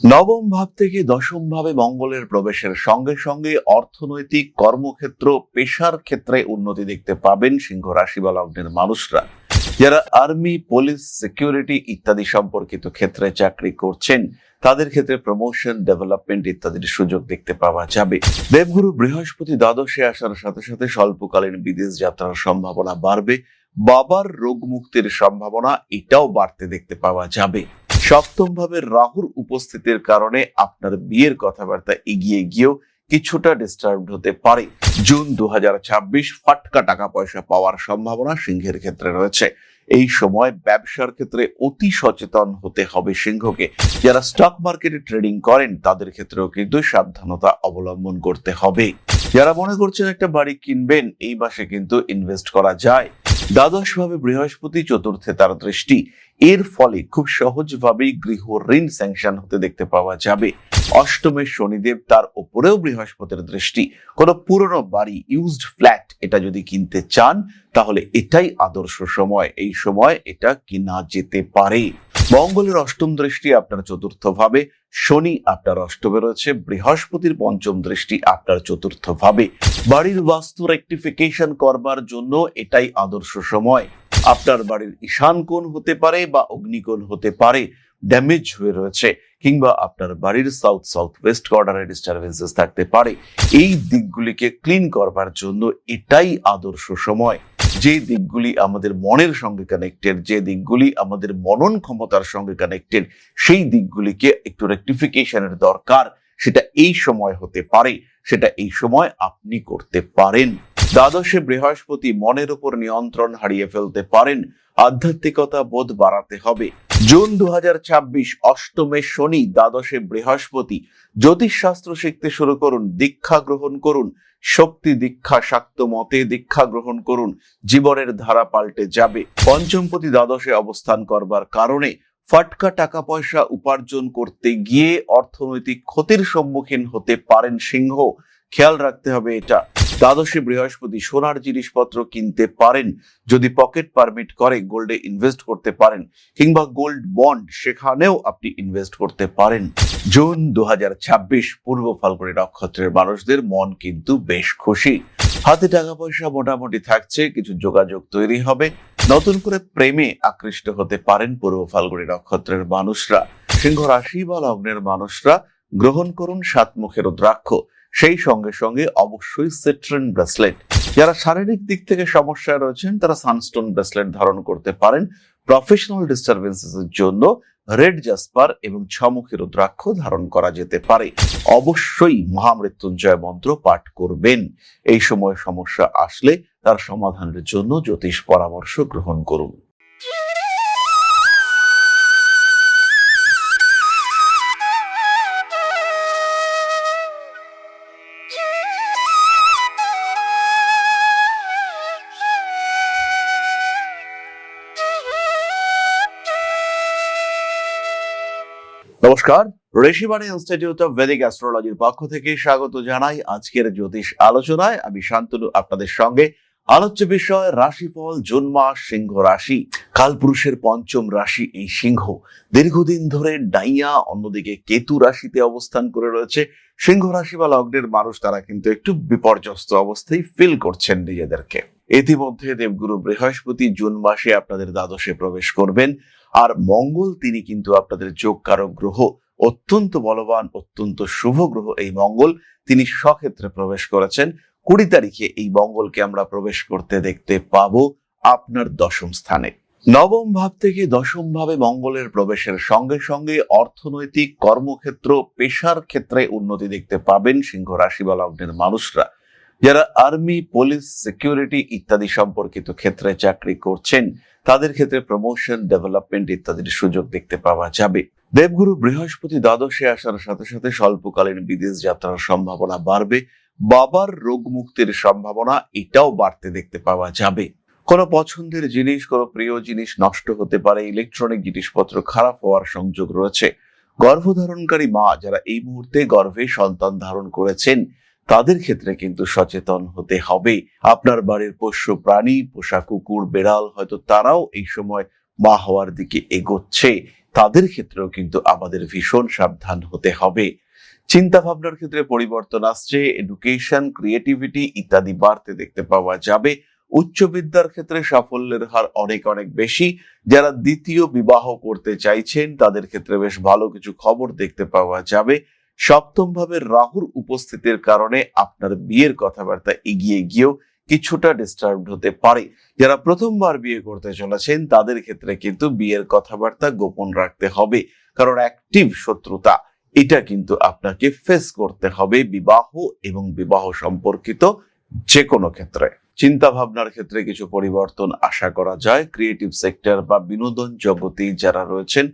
নবম ভাব থেকে দশম ভাবে মঙ্গলের প্রবেশের সঙ্গে সঙ্গে অর্থনৈতিক, কর্মক্ষেত্র, পেশার ক্ষেত্রে উন্নতি দেখতে পাবেন সিংহ রাশি বা লগ্নের মানুষরা। যারা আর্মি, পুলিশ, সিকিউরিটি ইত্যাদি সম্পর্কিত ক্ষেত্রে চাকরি করছেন তাদের ক্ষেত্রে প্রমোশন, ডেভেলপমেন্ট ইত্যাদির সুযোগ দেখতে পাওয়া যাবে। দেবগুরু বৃহস্পতি দ্বাদশে আসার সাথে সাথে স্বল্পকালীন বিদেশ যাত্রার সম্ভাবনা বাড়বে। বাবার রোগ মুক্তির সম্ভাবনা এটাও বাড়তে দেখতে পাওয়া যাবে। সপ্তম ভাবে রাহুর উপস্থিতির কারণে আপনার বিয়ের কথাবার্তা এগিয়ে গিয়েও কিছুটা ডিস্টার্বড হতে পারে। জুন 2026 ফাটকা টাকা পয়সা পাওয়ার সম্ভাবনা সিংহের ক্ষেত্রে রয়েছে। এই সময় ব্যবসার ক্ষেত্রে অতি সচেতন হতে হবে সিংহকে। যারা স্টক মার্কেটে ট্রেডিং করেন তাদের ক্ষেত্রেও কিন্তু সাবধানতা অবলম্বন করতে হবে। যারা মনে করছেন একটা বাড়ি কিনবেন, এই মাসে কিন্তু ইনভেস্ট করা যায়। দ্বাদশ ভাবে বৃহস্পতি, চতুর্থে তার দৃষ্টি, এর ফলে খুব সহজভাবেই গৃহ ঋণ স্যাংশন হতে দেখতে পাওয়া যাবে। অষ্টমে শনিদেব, তার উপরেও বৃহস্পতির দৃষ্টি। কোনো পুরনো বাড়ি, ইউজড ফ্ল্যাট, এটা যদি কিনতে চান তাহলে এটাই আদর্শ সময়। এই সময় এটা কিনা যেতে পারে। মঙ্গলের অষ্টম দৃষ্টি আপনার চতুর্থ ভাবে, শনি আপনার অষ্টমে রয়েছে, বৃহস্পতির পঞ্চম দৃষ্টি আপনার চতুর্থ ভাবে। বাড়ির বাস্তু রেকটিফিকেশন করবার জন্য এটাই আদর্শ সময়। আপনার বাড়ির ঈশান কোণ হতে পারে বা অগ্নিকোণ হতে পারে ড্যামেজ হয়ে রয়েছে, কিংবা আপনার বাড়ির সাউথ সাউথ ওয়েস্ট কর্নারে ডিস্টারবেন্সেস থাকতে পারে। এই দিকগুলিকে ক্লিন করবার জন্য এটাই আদর্শ সময়। যে দিকগুলি আমাদের মনের সঙ্গে কানেক্টেড, যে দিকগুলি আমাদের মনন ক্ষমতার সঙ্গে কানেক্টেড, সেই দিকগুলিকে একটু রেকটিফিকেশনের দরকার। সেটা এই সময় হতে পারে, সেটা এই সময় আপনি করতে পারেন। দ্বাদশে বৃহস্পতি, মনের উপর নিয়ন্ত্রণ হারিয়ে ফেলতে পারেন। আধ্যাত্মিকতা বোধ বাড়াতে হবে। জুন 2026 অষ্টমে শনি, দ্বাদশে বৃহস্পতি। জ্যোতিষশাস্ত্র শিখতে শুরু করুন, দীক্ষা গ্রহণ করুন। শক্তি দীক্ষা, শাক্ত মতে দীক্ষা গ্রহণ করুন, জীবনের ধারা পাল্টে যাবে। পঞ্চমপতি দ্বাদশে অবস্থান করবার কারণে ফাটকা টাকা পয়সা উপার্জন করতে গিয়ে অর্থনৈতিক ক্ষতির সম্মুখীন হতে পারেন সিংহ। খেয়াল রাখতে হবে এটা। দ্বাদশে বৃহস্পতি, সোনার জিনিসপত্র কিনতে পারেন। যদি পকেট পারমিট করে গোল্ডে ইনভেস্ট করতে পারেন, কিংবা গোল্ড বন্ড, সেখানেও আপনি ইনভেস্ট করতে পারেন। জুন 2026 পূর্ব ফাল্গুনী নক্ষত্রের মানুষদের মন কিন্তু বেশ খুশি। হাতে টাকা পয়সা মোটামুটি থাকছে, কিছু যোগাযোগ তৈরি হবে। নতুন করে প্রেমে আকৃষ্ট হতে পারেন পূর্ব ফাল্গুনী নক্ষত্রের মানুষরা। সিংহ রাশি বা লগ্নের মানুষরা গ্রহণ করুন সাতমুখের রুদ্রাক্ষ, সেই সঙ্গে সঙ্গে অবশ্যই সিট্রিন ব্রেসলেট। যারা শারীরিক দিক থেকে সমস্যায় রয়েছেন তারা সানস্টোন ব্রেসলেট ধারণ করতে পারেন। প্রফেশনাল ডিস্টারবেন্সেস এর জন্য রেড জাসপার এবং ছমুখী রুদ্রাক্ষ ধারণ করা যেতে পারে। অবশ্যই মহামৃত্যুঞ্জয় মন্ত্র পাঠ করবেন। এই সময় সমস্যা আসলে তার সমাধানের জন্য জ্যোতিষ পরামর্শ গ্রহণ করুন। নমস্কার, ঋষিবাণী ইনস্টিটিউট অফ ভেদিক অ্যাস্ট্রোলজির পক্ষ থেকে স্বাগত জানাই আজকের জ্যোতিষ আলোচনায়। আমি শান্তনু আপনাদের সঙ্গে। আলোচ্য বিষয় রাশিফল জুন মাস, সিংহ রাশি। কালপুরুষের পঞ্চম রাশি এই সিংহ। দীর্ঘদিন ধরে ডাইয়া, অন্যদিকে কেতু রাশিতে অবস্থান করে রয়েছে। সিংহ রাশি বা লগ্নের মানুষ তারা কিন্তু একটু বিপর্যস্ত অবস্থায় ফিল করছেন নিজেদেরকে। ইতিমধ্যে দেবগুরু বৃহস্পতি জুন মাসে আপনাদের দ্বাদশে প্রবেশ করবেন। আর মঙ্গল, তিনি কিন্তু আপনাদের যোগকারক গ্রহ, অত্যন্ত বলবান, অত্যন্ত শুভ গ্রহ এই মঙ্গল। তিনি স্বক্ষেত্রে প্রবেশ করেছেন। 20 তারিখে এই মঙ্গলকে আমরা প্রবেশ করতে দেখতে পাবো আপনার দশম স্থানে। নবম ভাব থেকে দশম ভাবে মঙ্গলের প্রবেশের সঙ্গে সঙ্গে অর্থনৈতিক, কর্মক্ষেত্র, পেশার ক্ষেত্রে উন্নতি দেখতে পাবেন সিংহ রাশি বা লগ্নের মানুষরা। যারা আর্মি, পুলিশ, সিকিউরিটি ইত্যাদি সম্পর্কিত ক্ষেত্রে চাকরি করছেন তাদের ক্ষেত্রে প্রমোশন, ডেভেলপমেন্ট ইত্যাদির সুযোগ দেখতে পাওয়া যাবে। দেবগুরু বৃহস্পতি দ্বাদশে আসার সাথে সাথে স্বল্পকালীন বিদেশ যাত্রার সম্ভাবনা বাড়বে। বাবার রোগ মুক্তির সম্ভাবনা এটাও বাড়তে দেখতে পাওয়া যাবে। কোনো পছন্দের জিনিস, কোনো প্রিয় জিনিস নষ্ট হতে পারে। ইলেকট্রনিক জিনিসপত্র খারাপ হওয়ার সংযোগ রয়েছে। গর্ভধারণকারী মা যারা এই মুহূর্তে গর্ভে সন্তান ধারণ করেছেন তাদের ক্ষেত্রে কিন্তু সচেতন হতে হবে। আপনার বাড়ির পোষ্য প্রাণী, পোষা কুকুর, বেড়াল, হয়তো তারাও এই সময় মা হওয়ার দিকে এগোচ্ছে। তাদের ক্ষেত্রেও কিন্তু আমাদের ভীষণ সাবধান হতে হবে। চিন্তা ভাবনার ক্ষেত্রে পরিবর্তন আসছে, এডুকেশন, ক্রিয়েটিভিটি ইত্যাদি বাড়তে দেখতে পাওয়া যাবে। উচ্চ বিদ্যার ক্ষেত্রে সাফল্যের হার অনেক অনেক বেশি। যারা দ্বিতীয় বিবাহ করতে চাইছেন তাদের ক্ষেত্রে বেশ ভালো কিছু খবর দেখতে পাওয়া যাবে। সপ্তম ভাবে রাহুর উপস্থিতির কারণে আপনার বিয়ের কথাবার্তা এগিয়ে গিয়েও কিছুটা ডিস্টার্বড হতে পারে। যারা প্রথমবার বিয়ে করতে চলেছেন তাদের ক্ষেত্রে কিন্তু বিয়ের কথাবার্তা গোপন রাখতে হবে, কারণ অ্যাক্টিভ শত্রুতা এটা কিন্তু আপনাকে ফেস করতে হবে বিবাহ এবং বিবাহ সম্পর্কিত যে কোনো ক্ষেত্রে। চিন্তা ভাবনার ক্ষেত্রে কিছু পরিবর্তন আশা করা যায়। ক্রিয়েটিভ সেক্টর বা বিনোদন জগতে যারা রয়েছেন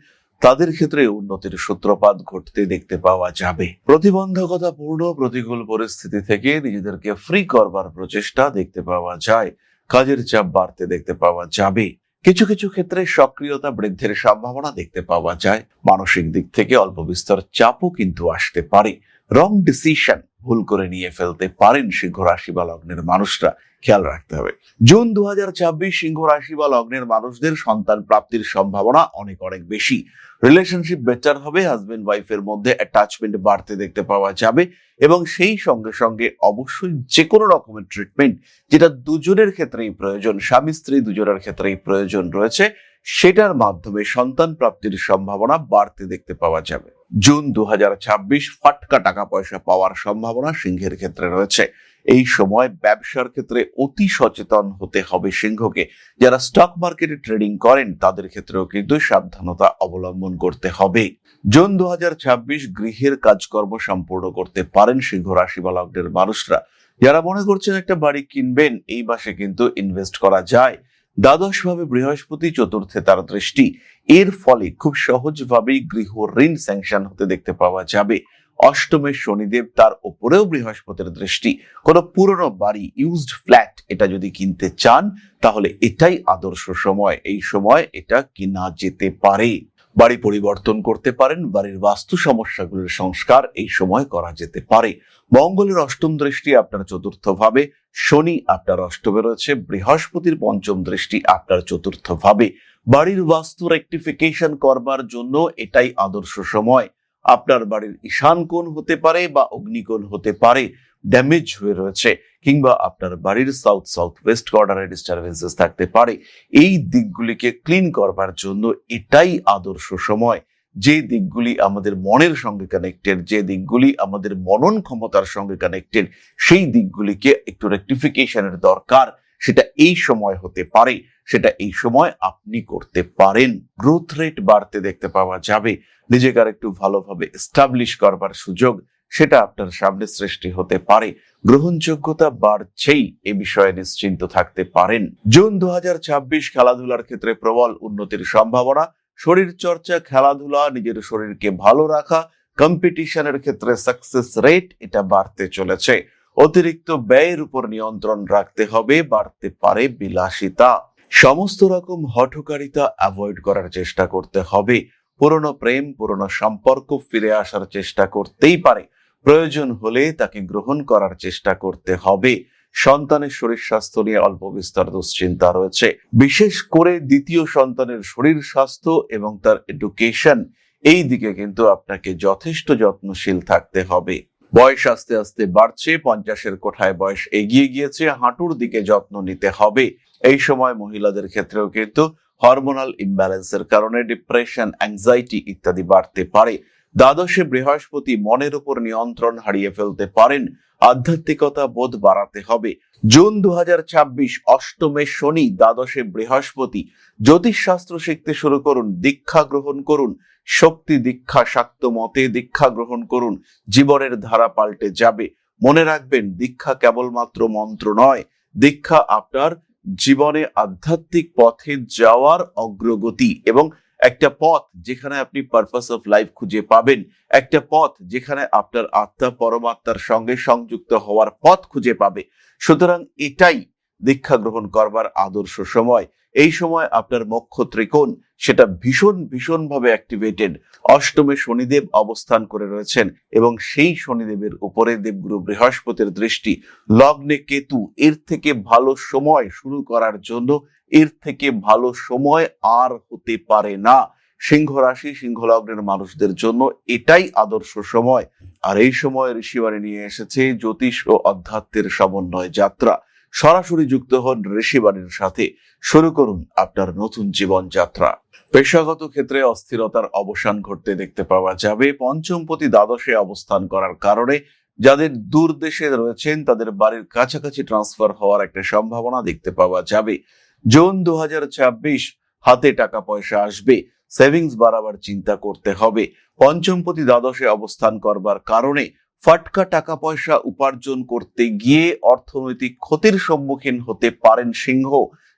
তাদের ক্ষেত্রে উন্নতির সূত্রপাত ঘটতে দেখতে পাওয়া যাবে। প্রতিবন্ধকতাপূর্ণ প্রতিকূল পরিস্থিতি থেকে নিজেদেরকে ফ্রি করবার প্রচেষ্টা দেখতে পাওয়া যায়। কাজের চাপ বাড়তে দেখতে পাওয়া যাবে। কিছু কিছু ক্ষেত্রে সক্রিয়তা বৃদ্ধির সম্ভাবনা দেখতে পাওয়া যায়। মানসিক দিক থেকে অল্প বিস্তর চাপও কিন্তু আসতে পারে। রং ডিসিশন ভুল করে নিয়ে ফেলতে পারেন সিংহ রাশি বা লগ্নের মানুষরা, খেয়াল রাখতে হবে। জুন 2024 সিংহ রাশি বা লগ্নের মানুষদের সন্তান প্রাপ্তির সম্ভাবনা অনেক অনেক বেশি। রিলেশনশিপ বেটার হবে, হাজবেন্ড ওয়াইফের মধ্যে অ্যাটাচমেন্ট বাড়তে দেখতে পাওয়া যাবে এবং সেই সঙ্গে সঙ্গে অবশ্যই যে কোনো রকমের ট্রিটমেন্ট যেটা দুজনের ক্ষেত্রেই প্রয়োজন, স্বামী স্ত্রী দুজনের ক্ষেত্রেই প্রয়োজন রয়েছে, সেটার মাধ্যমে সন্তান প্রাপ্তির সম্ভাবনা বাড়তে দেখতে পাওয়া যাবে। জুন 2026 ফাটকা টাকা পয়সা পাওয়ার সম্ভাবনা সিংহের ক্ষেত্রে রয়েছে। এই সময় ব্যবসার ক্ষেত্রে অতি সচেতন হতে হবে সিংহকে। যারা স্টক মার্কেটে ট্রেডিং করেন তাদের ক্ষেত্রেও কিন্তু সাবধানতা অবলম্বন করতে হবে। জুন 2026 গৃহের কাজকর্ম সম্পূর্ণ করতে পারেন সিংহ রাশি বা লগ্নের মানুষরা। যারা মনে করছেন একটা বাড়ি কিনবেন, এই মাসে কিন্তু ইনভেস্ট করা যায়। দ্বাদশ ভাবে বৃহস্পতি, চতুর্থে তার দৃষ্টি, এর ফলে খুব সহজভাবেই গৃহ ঋণ স্যাংশন হতে দেখতে পাওয়া যাবে। অষ্টমে শনিদেব, তার উপরেও বৃহস্পতির দৃষ্টি। কোনো পুরনো বাড়ি, ইউজড ফ্ল্যাট এটা যদি কিনতে চান তাহলে এটাই আদর্শ সময়। এই সময় এটা কিনা যেতে পারে। বাড়ি পরিবর্তন করতে পারেন, বাড়ির বাস্তু সমস্যাগুলোর সংস্কার এই সময় করা যেতে পারে। মঙ্গলের অষ্টম দৃষ্টি আপনার চতুর্থ ভাবে, শনি আপনার অষ্টমে রয়েছে, বৃহস্পতির পঞ্চম দৃষ্টি আপনার চতুর্থ ভাবে। বাড়ির বাস্তু রেকটিফিকেশন করবার জন্য এটাই আদর্শ সময়। আপনার বাড়ির ঈশান কোণ হতে পারে বা অগ্নিকোণ হতে পারে ড্যামেজ হয়ে রয়েছে, কিংবা আপনার বাড়ির সাউথ সাউথ ওয়েস্ট কর্নারে ডিস্টারবেন্সেস থাকতে পারে। এই দিকগুলিকে ক্লিন করবার জন্য এটাই আদর্শ সময়। যে দিকগুলি আমাদের মনের সঙ্গে কানেক্টেড, যে দিকগুলি আমাদের মনন ক্ষমতার সঙ্গে কানেক্টেড, সেই দিকগুলিকে একটু রেকটিফিকেশনের দরকার, সেটা এই সময় হতে পারে, সেটা এই সময় আপনি করতে পারেন। গ্রোথ রেট বাড়তে দেখতে পাওয়া যাবে। নিজেকে আর একটু ভালোভাবে এস্টাবলিশ করবার সুযোগ সেটা আপনার সামনে সৃষ্টি হতে পারে। গ্রহণযোগ্যতা বাড়ছেই, এ বিষয়ে নিশ্চিন্ত থাকতে পারেন। জুন 2026 খেলাধুলার ক্ষেত্রে প্রবল উন্নতির সম্ভাবনা। শরীর চর্চা, খেলাধুলা, নিজের শরীরকে ভালো রাখা, কম্পিটিশনের ক্ষেত্রে সাকসেস রেট এটা বাড়তে চলেছে। অতিরিক্ত ব্যয়ের উপর নিয়ন্ত্রণ রাখতে হবে, বাড়তে পারে বিলাসিতা। সমস্ত রকম হঠকারিতা অ্যাভয়েড করার চেষ্টা করতে হবে। পুরনো প্রেম, পুরনো সম্পর্ক ফিরে আসার চেষ্টা করতেই পারে। প্রয়োজন হলে তাকে গ্রহণ করার চেষ্টা করতে হবে। সন্তানের শরীর স্বাস্থ্য নিয়ে অল্প বিস্তর দুশ্চিন্তা রয়েছে। বিশেষ করে দ্বিতীয় সন্তানের শরীর স্বাস্থ্য এবং তার এডুকেশন, এই দিকে কিন্তু আপনাকে যথেষ্ট যত্নশীল থাকতে হবে। বয়স আস্তে আস্তে বাড়ছে, 50-এর কোঠায় বয়স এগিয়ে গিয়েছে, হাঁটুর দিকে যত্ন নিতে হবে। এই সময় মহিলাদের ক্ষেত্রেও কিন্তু হরমোনাল ইমব্যালেন্সের কারণে ডিপ্রেশন, অ্যাংজাইটি ইত্যাদি বাড়তে পারে। দ্বাদশে বৃহস্পতি, মনের উপর নিয়ন্ত্রণ হারিয়ে ফেলতে পারেন। আধ্যাত্মিকতা বোধ বাড়াতে হবে। জুন 2026 অষ্টমে শনি, দ্বাদশে বৃহস্পতি। জ্যোতিষ শাস্ত্র শিখতে শুরু করুন, দীক্ষা গ্রহণ করুন। শক্তি দীক্ষা, শাক্ত মতে দীক্ষা গ্রহণ করুন। জীবনের ধারা পাল্টে যাবে। মনে রাখবেন, দীক্ষা কেবলমাত্র মন্ত্র নয়, দীক্ষা আপনার জীবনে আধ্যাত্মিক পথে যাওয়ার অগ্রগতি এবং একটা পথ যেখানে আপনি পারপাস অফ লাইফ খুঁজে পাবেন, একটা পথ যেখানে আপনার আত্মা পরমাত্মার সঙ্গে সংযুক্ত হওয়ার পথ খুঁজে পাবে। সুতরাং এটাই দীক্ষা গ্রহণ করবার আদর্শ সময়। এই সময় আপনার মোক্ষ ত্রিকোণ সেটা ভীষণ ভাবে অ্যাক্টিভেটেড। অষ্টমে শনিদেব অবস্থান করে রয়েছেন এবং সেই শনিদেবের উপরে দেবগুরু বৃহস্পতির দৃষ্টি। লগ্নে কেতু, এর থেকে ভালো সময় শুরু করার জন্য, এর থেকে ভালো সময় আর হতে পারে না। সিংহ রাশি সিংহ লগ্নের মানুষদের জন্য এটাই আদর্শ সময়। আর এই সময় ঋষিবাণী নিয়ে এসেছে জ্যোতিষ ও অধ্যাত্মের সমন্বয় যাত্রা। সরাসরি যুক্ত হন ঋষিবাণীর সাথে, শুরু করুন আপনার নতুন জীবন যাত্রা। পেশাগত ক্ষেত্রে অস্থিরতার অবসান ঘটতে দেখতে পাওয়া যাবে। পঞ্চমপতি দ্বাদশে অবস্থান করার কারণে যাদের দূর দেশে রয়েছেন তাদের বাড়ির কাছাকাছি ট্রান্সফার হওয়ার একটা সম্ভাবনা দেখতে পাওয়া যাবে। জুন 2026 হাতে টাকা পয়সা আসবে, সেভিংস বাড়াবার চিন্তা করতে হবে। পঞ্চমপতি দ্বাদশে অবস্থান করবার কারণে ফাটকা টাকা পয়সা উপার্জন করতে গিয়ে অর্থনৈতিক ক্ষতির সম্মুখীন হতে পারেন সিংহ,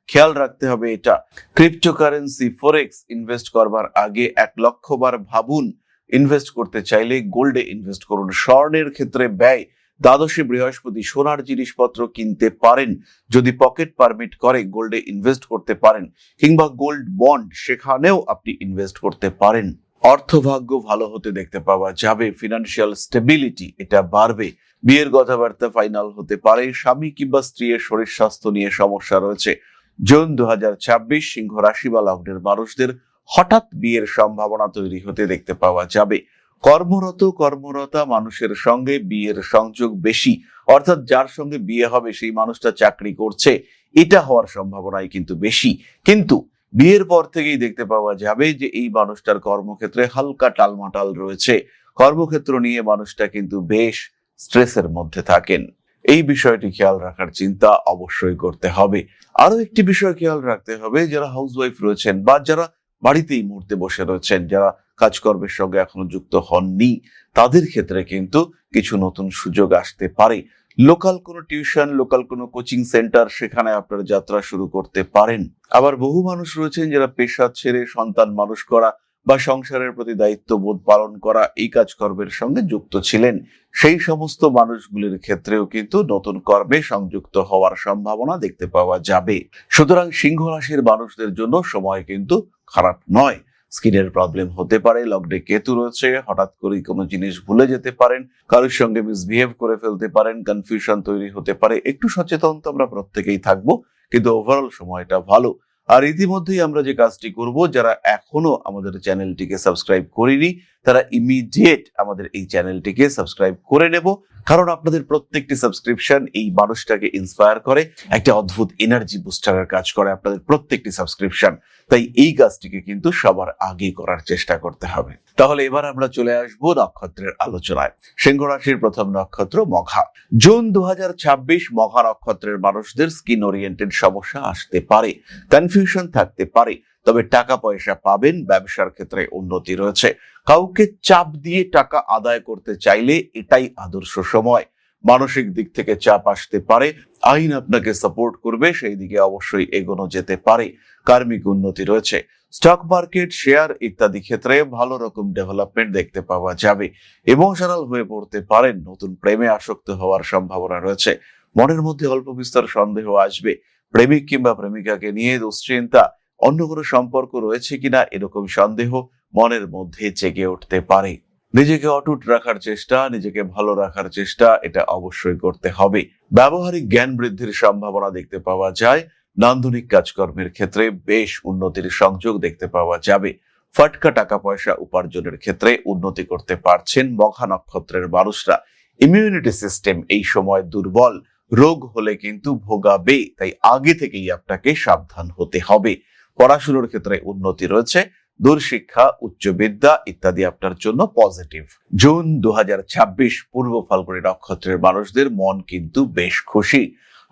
খেয়াল রাখতে হবে এটা। ক্রিপ্টোকারেন্সি ফরেক্স ইনভেস্ট করবার আগে 1 লক্ষ বার ভাবুন। ইনভেস্ট করতে চাইলে গোল্ডে ইনভেস্ট করুন। স্বর্ণের ক্ষেত্রে ব্যয়, দ্বাদশে বৃহস্পতি, সোনার জিনিসপত্র কিনতে পারেন। যদি পকেট পারমিট করে গোল্ডে ইনভেস্ট করতে পারেন, কিংবা গোল্ড বন্ড, সেখানেও আপনি ইনভেস্ট করতে পারেন। অর্থভাগ্য ভালো হতে দেখতে পাওয়া যাবে। ফিনান্সিয়াল স্টেবিলিটি এটা বাড়বে। বিয়ের কথাবার্তা ফাইনাল হতে পারে। স্বামী কিংবা স্ত্রীর শরীর স্বাস্থ্য নিয়ে সমস্যা রয়েছে। জুন 2026 সিংহ রাশি বা লগ্নের মানুষদের হঠাৎ বিয়ের সম্ভাবনা তৈরি হতে দেখতে পাওয়া যাবে। কর্মরতা মানুষের সঙ্গে বিয়ের সংযোগ বেশি, অর্থাৎ যার সঙ্গে বিয়ে হবে সেই মানুষটা চাকরি করছে, এটা হওয়ার সম্ভাবনাই কিন্তু বেশি। কিন্তু বিয়ের পর থেকেই দেখতে পাওয়া যাবে যে এই মানুষটার কর্মক্ষেত্রে হালকা টালমাটাল রয়েছে। কর্মক্ষেত্র নিয়ে মানুষটা কিন্তু বেশ স্ট্রেসের মধ্যে থাকেন। এই বিষয়টি খেয়াল রাখার চিন্তা অবশ্যই করতে হবে। আরো একটি বিষয় খেয়াল রাখতে হবে, যারা হাউসওয়াইফ রয়েছেন বা যারা বাড়িতেই মুহূর্তে বসে রয়েছেন, যারা কাজকর্মের সঙ্গে এখনো যুক্ত হননি, তাদের ক্ষেত্রে কিন্তু কিছু নতুন সুযোগ আসতে পারে। লোকাল কোনো টিউশন, লোকাল কোনো কোচিং সেন্টার, সেখানে আপনার যাত্রা শুরু করতে পারেন। আবার বহু মানুষ রয়েছেন যারা পেশা ছেড়ে সন্তান মানুষ করা বা সংসারের প্রতি দায়িত্ববোধ পালন করা এই কাজকর্মের সঙ্গে যুক্ত ছিলেন, সেই সমস্ত মানুষগুলির ক্ষেত্রেও কিন্তু নতুন কর্মে সংযুক্ত হওয়ার সম্ভাবনা দেখতে পাওয়া যাবে। সুতরাং সিংহ রাশির মানুষদের জন্য সময় কিন্তু খারাপ নয়। স্কিনের প্রবলেম হতে পারে, লগ্নে কেতু রয়েছে, হঠাৎ করে কোনো জিনিস ভুলে যেতে পারেন, কারোর সঙ্গে মিসবিহেভ করে ফেলতে পারেন, কনফিউশন তৈরি হতে পারে। একটু সচেতন তো আমরা প্রত্যেকেই থাকবো, কিন্তু ওভারঅল সময়টা ভালো। আর ইতিমধ্যেই আমরা যে কাজটি করব, যারা এখনো আমাদের চ্যানেলটিকে সাবস্ক্রাইব করেনি তারা ইমিডিয়েট আমাদের এই চ্যানেলটিকে সাবস্ক্রাইব করে নেব, কারণ আপনাদের প্রত্যেকটি সাবস্ক্রিপশন এই মানুষটাকে ইন্সপায়ার করে, একটা অদ্ভুত এনার্জি বুস্টারের কাজ করে আপনাদের প্রত্যেকটি সাবস্ক্রিপশন। তাই এই কাজটিকে কিন্তু সবার আগে করার চেষ্টা করতে হবে। তাহলে এবার আমরা চলে আসবো নক্ষত্রের আলোচনায়। সিংহ রাশির প্রথম নক্ষত্র মঘা। জুন 2026 মঘা নক্ষত্রের মানুষদের স্কিন ওরিয়েন্টেড সমস্যা আসতে পারে, কনফিউশন থাকতে পারে, তবে টাকা পয়সা পাবেন। ব্যবসার ক্ষেত্রে উন্নতি রয়েছে। কাউকে চাপ দিয়ে টাকা আদায় করতে চাইলে এটাই আদর্শ সময়। মানসিক দিক থেকে চাপ আসতে পারে, আইন আপনাকে সাপোর্ট করবে, সেই দিকে অবশ্যই এগোনো যেতে পারে। কার্মিক উন্নতি রয়েছে। স্টক মার্কেট, শেয়ার ইত্যাদি ক্ষেত্রে ভালো রকম ডেভেলপমেন্ট দেখতে পাওয়া যাবে। ইমোশনাল হয়ে পড়তে পারেন, নতুন প্রেমে আসক্ত হওয়ার সম্ভাবনা রয়েছে। মনের মধ্যে অল্প বিস্তর সন্দেহ আসবে। প্রেমিক কিংবা প্রেমিকাকে নিয়ে দুশ্চিন্তা, অন্য কোনো সম্পর্ক রয়েছে কিনা এরকম সন্দেহ মনের মধ্যে জেগে উঠতে পারে। নিজেকে অটুট রাখার চেষ্টা, নিজেকে ভালো রাখার চেষ্টা, এটা অবশ্যই করতে হবে। ব্যবহারিক জ্ঞান বৃদ্ধির সম্ভাবনা দেখতে পাওয়া যায়। নান্দনিক কাজকর্মের ক্ষেত্রে বেশ উন্নতির সংযোগ দেখতে পাওয়া যাবে। ফাটকা টাকা পয়সা উপার্জনের ক্ষেত্রে উন্নতি করতে পারছেন মঘা নক্ষত্রের মানুষরা। ইমিউনিটি সিস্টেম এই সময় দুর্বল, রোগ হলে কিন্তু ভোগাবে, তাই আগে থেকেই আপনাকে সাবধান হতে হবে। পড়াশোনার ক্ষেত্রে উন্নতি রয়েছে। দূরশিক্ষা, উচ্চ বিদ্যা ইত্যাদি আপনার জন্য পজিটিভ। জুন 2026 পূর্ব ফাল্গুনী নক্ষত্রের মানুষদের মন কিন্তু বেশ খুশি।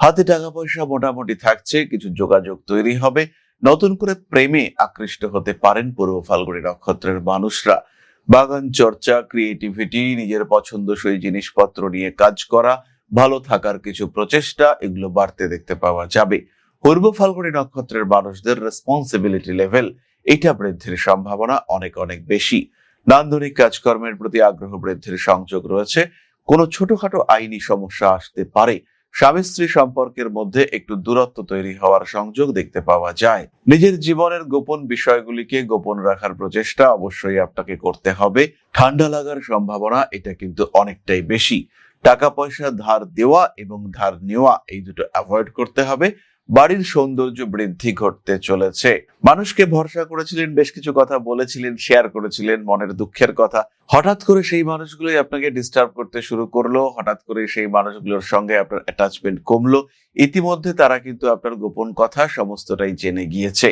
হাতে টাকা পয়সা মোটামুটি থাকছে, কিছু যোগাযোগ তৈরি হবে। নতুন করে প্রেমে আকৃষ্ট হতে পারেন পূর্ব ফাল্গুনী নক্ষত্রের মানুষরা। বাগান চর্চা, ক্রিয়েটিভিটি, নিজের পছন্দসই জিনিসপত্র নিয়ে কাজ করা, ভালো থাকার কিছু প্রচেষ্টা, এগুলো বাড়তে দেখতে পাওয়া যাবে। পূর্ব ফাল্গুনী নক্ষত্রের মানুষদের রেসপন্সিবিলিটি লেভেল এটা বৃদ্ধির সম্ভাবনা অনেক অনেক বেশি। নান্দনিক কাজকর্মের প্রতি আগ্রহ বৃদ্ধির সংযোগ রয়েছে। কোনো ছোটখাটো আইনি সমস্যা আসতে পারে। স্বামী স্ত্রী সম্পর্কের মধ্যে একটু দূরত্ব তৈরি হওয়ার সংযোগ দেখতে পাওয়া যায়। নিজের জীবনের গোপন বিষয়গুলিকে গোপন রাখার প্রচেষ্টা অবশ্যই আপনাকে করতে হবে। ঠান্ডা লাগার সম্ভাবনা এটা কিন্তু অনেকটাই বেশি। টাকা পয়সা ধার দেওয়া এবং ধার নেওয়া এই দুটো অ্যাভয়েড করতে হবে। বাড়ির সৌন্দর্য বৃদ্ধি ঘটতে চলেছে। মানুষকে ভরসা করেছিলেন, বেশ কিছু কথা বলেছিলেন, শেয়ার করেছিলেন মনের দুঃখের কথা। হঠাৎ করে সেই মানুষগুলোই আপনাকে ডিস্টার্ব করতে শুরু করলো, হঠাৎ করে সেই মানুষগুলোর সঙ্গে আপনার অ্যাটাচমেন্ট কমলো। ইতিমধ্যে তারা কিন্তু আপনার গোপন কথা সমস্তটাই জেনে গিয়েছে।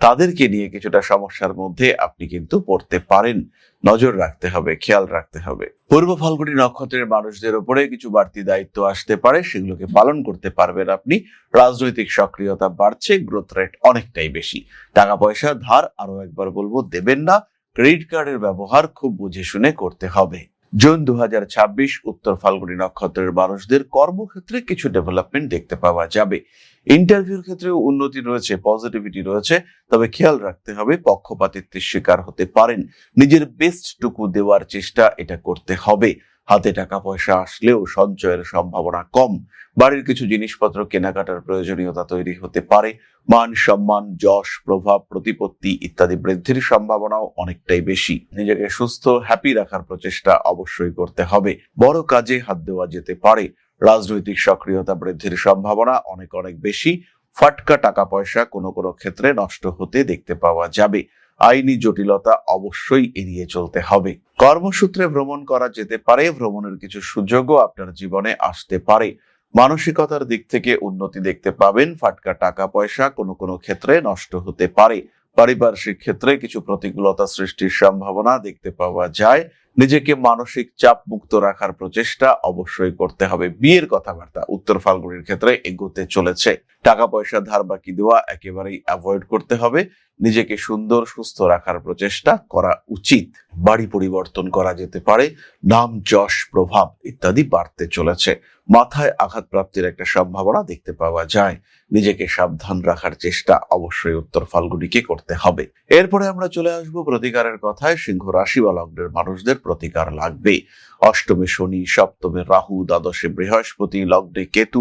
তাদেরকে নিয়ে কিছুটা সমস্যার মধ্যে আপনি কিন্তু পড়তে পারেন। নজর রাখতে হবে, খেয়াল রাখতে হবে। পূর্ব ফাল্গুনী নক্ষত্রের মানুষদের উপরে কিছু বাড়তি দায়িত্ব আসতে পারে, সেগুলোকে পালন করতে পারবেন আপনি। রাজনৈতিক সক্রিয়তা বাড়ছে, গ্রোথ রেট অনেকটাই বেশি। টাকা পয়সা ধার, আরো একবার বলবো, দেবেন না। ক্রেডিট কার্ডের ব্যবহার খুব বুঝে শুনে করতে হবে। জুন 2026 উত্তর ফাল্গুনী নক্ষত্রের মানুষদের কর্মক্ষেত্রে কিছু ডেভেলপমেন্ট দেখতে পাওয়া যাবে। ইন্টারভিউর ক্ষেত্রেও উন্নতি রয়েছে, পজিটিভিটি রয়েছে। তবে খেয়াল রাখতে হবে, পক্ষপাতিত্বের শিকার হতে পারেন। নিজের বেস্টটুকু দেওয়ার চেষ্টা এটা করতে হবে। হাতে টাকা পয়সা আসলেও সঞ্চয়ের সম্ভাবনা কম। বাড়ির কিছু জিনিসপত্র কেনাকাটার প্রয়োজনীয়তা তৈরি হতে পারে। মান সম্মান, যশ, প্রভাব, প্রতিপত্তি ইত্যাদি বৃদ্ধির সম্ভাবনাও অনেকটাই বেশি। নিজেকে সুস্থ, হ্যাপি রাখার প্রচেষ্টা অবশ্যই করতে হবে। বড় কাজে হাত দেওয়া যেতে পারে। রাজনৈতিক সক্রিয়তা বৃদ্ধির সম্ভাবনা অনেক অনেক বেশি। ফাটকা টাকা পয়সা কোনো কোনো ক্ষেত্রে নষ্ট হতে দেখতে পাওয়া যাবে। আইনি জটিলতা অবশ্যই এড়িয়ে চলতে হবে। কর্মসূত্রে ভ্রমণ করা যেতে পারে। ভ্রমণের কিছু সুযোগও আপনার জীবনে আসতে পারে। মানসিকতার দিক থেকে উন্নতি দেখতে পাবেন। ফাটকা টাকা পয়সা কোনো কোনো ক্ষেত্রে নষ্ট হতে পারে। পারিপার্শ্বিক ক্ষেত্রে কিছু প্রতিকূলতা সৃষ্টির সম্ভাবনা দেখতে পাওয়া যায়। নিজেকে মানসিক চাপ মুক্ত রাখার প্রচেষ্টা অবশ্যই করতে হবে। বিয়ের কথাবার্তা উত্তর ফাল্গুনের ক্ষেত্রে এগোতে চলেছে। টাকা পয়সা ধার বাকি দেওয়া একেবারেই অ্যাভয়েড করতে হবে। নিজেকে সুন্দর, সুস্থ রাখার প্রচেষ্টা করা উচিত। বাড়ি পরিবর্তন করা যেতে পারে। নাম, যশ, প্রভাব ইত্যাদি বাড়তে চলেছে। মাথায় আঘাত প্রাপ্তির একটা সম্ভাবনা দেখতে পাওয়া যায়। নিজেকে সাবধান রাখার চেষ্টা অবশ্যই উত্তর ফাল্গুনীকে করতে হবে। এরপরে আমরা চলে আসবো প্রতিকারের কথায়। সিংহ রাশি বা লগ্নের মানুষদের প্রতিকার লাগবে। অষ্টমে শনি, সপ্তমে রাহু, দ্বাদশে বৃহস্পতি, লগ্নে কেতু।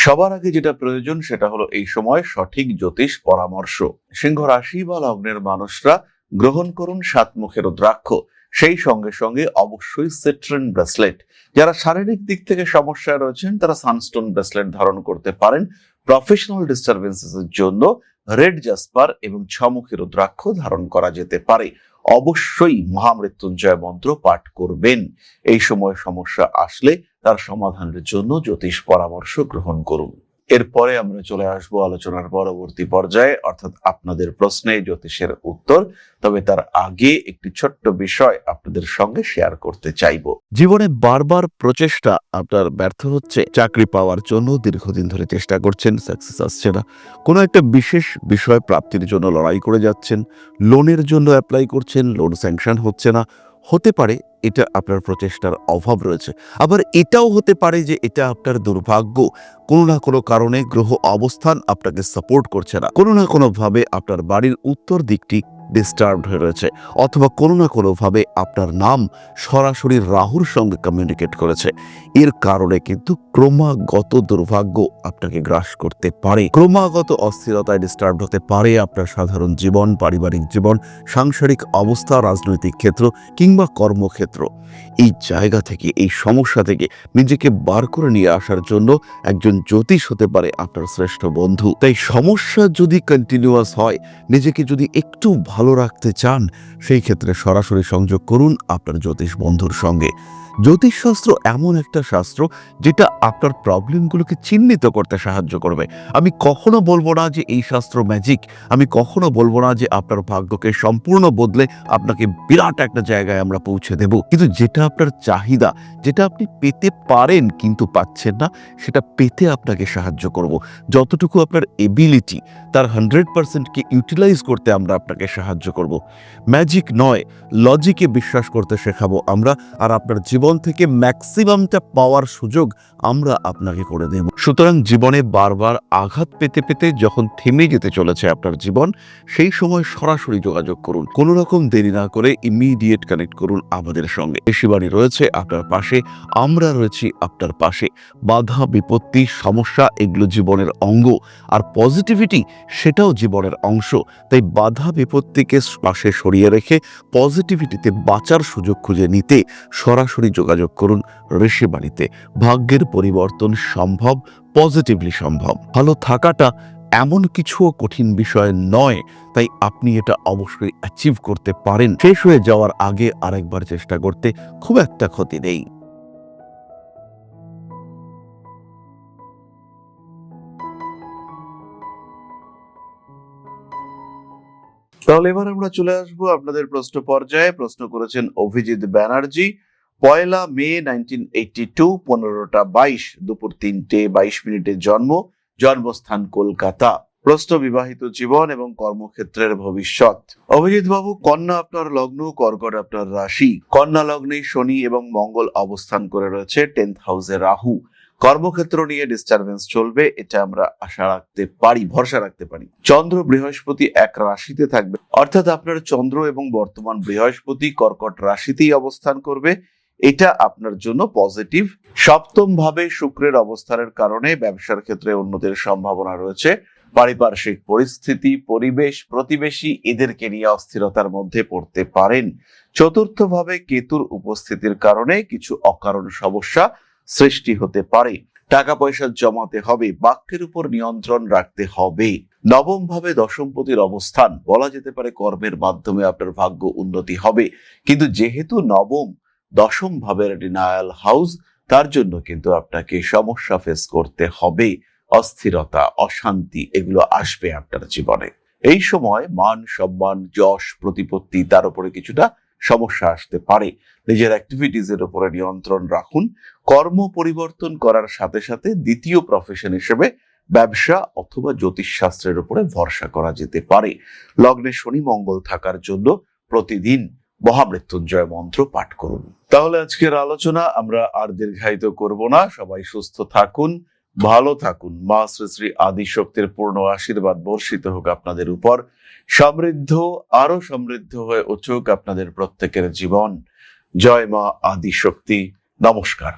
সবার আগে যেটা প্রয়োজন সেটা হলো এই সময় সঠিক জ্যোতিষ পরামর্শ। সিংহ রাশি বা লগ্নের মানুষরা গ্রহণ করুন 7 মুখের রুদ্রাক্ষ। সেই সঙ্গে সঙ্গে অবশ্যই সিট্রিন ব্রেসলেট। যারা শারীরিক দিক থেকে সমস্যায় রয়েছেন তারা সানস্টোন ব্রেসলেট ধারণ করতে পারেন। প্রফেশনাল ডিস্টারবেন্সেস এর জন্য রেড জাসপার এবং 6 মুখের রুদ্রাক্ষ ধারণ করা যেতে পারে। অবশ্যই মহামৃত্যুঞ্জয় মন্ত্র পাঠ করবেন। এই সময় সমস্যা আসলে তার সমাধানের জন্য জ্যোতিষ পরামর্শ গ্রহণ করুন। এরপরে আমরা চলে আসবো আলোচনার পরবর্তী পর্যায়ে, অর্থাৎ আপনাদের প্রশ্নে জ্যোতিষের উত্তর। তবে তার আগে একটি ছোট্ট বিষয় আপনাদের সঙ্গে শেয়ার করতে চাইবো। জীবনে বারবার প্রচেষ্টা আপনার ব্যর্থ হচ্ছে। চাকরি পাওয়ার জন্য দীর্ঘদিন ধরে চেষ্টা করছেন, সাকসেস আসছে না। কোনো একটা বিশেষ বিষয় প্রাপ্তির জন্য লড়াই করে যাচ্ছেন, লোনের জন্য অ্যাপ্লাই করছেন, লোন স্যাংশন হচ্ছে না। হতে পারে এটা আপনার প্রচেষ্টার অভাব রয়েছে, আবার এটাও হতে পারে যে এটা আপনার দুর্ভাগ্য। কোনো না কোনো কারণে গ্রহ অবস্থান আপনাকে সাপোর্ট করছে না। কোনো না কোনোভাবে আপনার বাড়ির উত্তর দিকটি ডিস্টার্বড হয়ে রয়েছে, অথবা কোনো না কোনোভাবে আপনার নাম সরাসরি রাহুর সঙ্গে কমিউনিকেট করেছে। এর কারণে কিন্তু ক্রমাগত দুর্ভাগ্য আপনাকে গ্রাস করতে পারে। ক্রমাগত অস্থিরতায় ডিস্টার্ব হতে পারে আপনার সাধারণ জীবন, পারিবারিক জীবন, সাংসারিক অবস্থা, রাজনৈতিক ক্ষেত্র কিংবা কর্মক্ষেত্র। এই জায়গা থেকে, এই সমস্যা থেকে নিজেকে বার করে নিয়ে আসার জন্য একজন জ্যোতিষ হতে পারে আপনার শ্রেষ্ঠ বন্ধু। তাই সমস্যা যদি কন্টিনিউয়াস হয়, নিজেকে যদি একটু ভালো রাখতে চান, সেই ক্ষেত্রে সরাসরি সংযোগ করুন আপনার জ্যোতিষ বন্ধুর সঙ্গে। জ্যোতিষশাস্ত্র এমন একটা শাস্ত্র যেটা আপনার প্রবলেমগুলোকে চিহ্নিত করতে সাহায্য করবে। আমি কখনো বলবো না যে এই শাস্ত্র ম্যাজিক। আমি কখনো বলবো না যে আপনার ভাগ্যকে সম্পূর্ণ বদলে আপনাকে বিরাট একটা জায়গায় আমরা পৌঁছে দেব। কিন্তু যেটা আপনার চাহিদা, যেটা আপনি পেতে পারেন কিন্তু পাচ্ছেন না, সেটা পেতে আপনাকে সাহায্য করব। যতটুকু আপনার এবিলিটি, তার 100%কে ইউটিলাইজ করতে আমরা আপনাকে সাহায্য করব। ম্যাজিক নয়, লজিকে বিশ্বাস করতে শেখাবো আমরা, আর আপনার জীবন থেকে ম্যাক্সিমামটা পাওয়ার সুযোগ আমরা আপনাকে করে দেব। সুতরাং জীবনে বারবার আঘাত পেতে পেতে যখন থেমে যেতে চলেছে আপনার জীবন, সেই সময় সরাসরি যোগাযোগ করুন। কোনো রকম দেরি না করে ইমিডিয়েট কানেক্ট করুন আমাদের সঙ্গে। ঋষিবাণী রয়েছে আপনার পাশে, আমরা রয়েছি আপনার পাশে। বাধা, বিপত্তি, সমস্যা এগুলো জীবনের অঙ্গ, আর পজিটিভিটি সেটাও জীবনের অংশ। তাই বাধা বিপত্তিকে পাশে সরিয়ে রেখে পজিটিভিটিতে বাঁচার সুযোগ খুঁজে নিতে সরাসরি যোগাযোগ করুন ঋষিবাণীতে। ভাগ্যের পরিবর্তন সম্ভব, পজিটিভলি সম্ভব। ভালো থাকাটা এমন কিছুও কঠিন বিষয় নয়, তাই আপনি এটা অবশ্যই অ্যাচিভ করতে পারেন। শেষ হয়ে যাওয়ার আগে আরেকবার চেষ্টা করতে খুব একটা ক্ষতি নেই। তাহলে এবার আমরা চলে আসবো আপনাদের প্রশ্ন পর্যায়ে। প্রশ্ন করেছেন অভিজিৎ ব্যানার্জি। 1 মে 1982, 15:22, দুপুর 3:22 জন্ম, জন্মস্থান কলকাতা। প্রশ্ন বিবাহিত জীবন এবং কর্মক্ষেত্রের ভবিষ্যৎ। অভিজিৎ বাবু, কন্যা আপনার লগ্ন, কর্কট আপনার রাশি। কন্যা লগ্নে শনি এবং মঙ্গল অবস্থান করে রয়েছে, 10th হাউসে রাহু। কর্মক্ষেত্র নিয়ে ডিস্টারবেন্স চলবে, এটা আমরা আশা রাখতে পারি, ভরসা রাখতে পারি। চন্দ্র বৃহস্পতি এক রাশিতে থাকবে, অর্থাৎ আপনার চন্দ্র এবং বর্তমান বৃহস্পতি কর্কট রাশিতেই অবস্থান করবে, এটা আপনার জন্য পজিটিভ। সপ্তম ভাবে শুক্রের অবস্থানের কারণে ব্যবসার ক্ষেত্রে উন্নতির সম্ভাবনা রয়েছে। পারিপার্শ্বিক পরিস্থিতি, পরিবেশ, প্রতিবেশী এদেরকে নিয়ে অস্থিরতার মধ্যে পড়তে পারেন। চতুর্থ ভাবে কেতুর উপস্থিতির কারণে কিছু অকারণ সমস্যা সৃষ্টি হতে পারে। টাকা পয়সা জমাতে হবে, বাক্যের উপর নিয়ন্ত্রণ রাখতে হবে। নবম ভাবে দশমপতির অবস্থান, বলা যেতে পারে কর্মের মাধ্যমে আপনার ভাগ্য উন্নতি হবে, কিন্তু যেহেতু নবম দশম ভাবের ডিনায়াল হাউস, তার জন্য কিন্তু আপনাকে সমস্যা ফেস করতে হবে। অস্থিরতা, অশান্তি এগুলো আসবে আপনার জীবনে। এই সময় মান সম্মান, যশ, প্রতিপত্তি তার উপরে কিছুটা সমস্যা আসতে পারে। নিজের অ্যাক্টিভিটিজ এর উপরে নিয়ন্ত্রণ রাখুন। কর্ম পরিবর্তন করার সাথে সাথে দ্বিতীয় প্রফেশন হিসেবে ব্যবসা অথবা জ্যোতিষশাস্ত্রের উপরে ভরসা করা যেতে পারে। লগ্নে শনি মঙ্গল থাকার জন্য প্রতিদিন মহামৃত্যুঞ্জয় মন্ত্র পাঠ করুন। তাহলে আজকের আলোচনা আমরা আর দীর্ঘায়িত করব না। সবাই সুস্থ থাকুন, ভালো থাকুন। মা শ্রী শ্রী আদিশক্তির পূর্ণ আশীর্বাদ বর্ষিত হোক আপনাদের উপর। সমৃদ্ধ, আরো সমৃদ্ধ হয়ে উঠুক আপনাদের প্রত্যেকের জীবন। জয় মা আদিশক্তি। নমস্কার।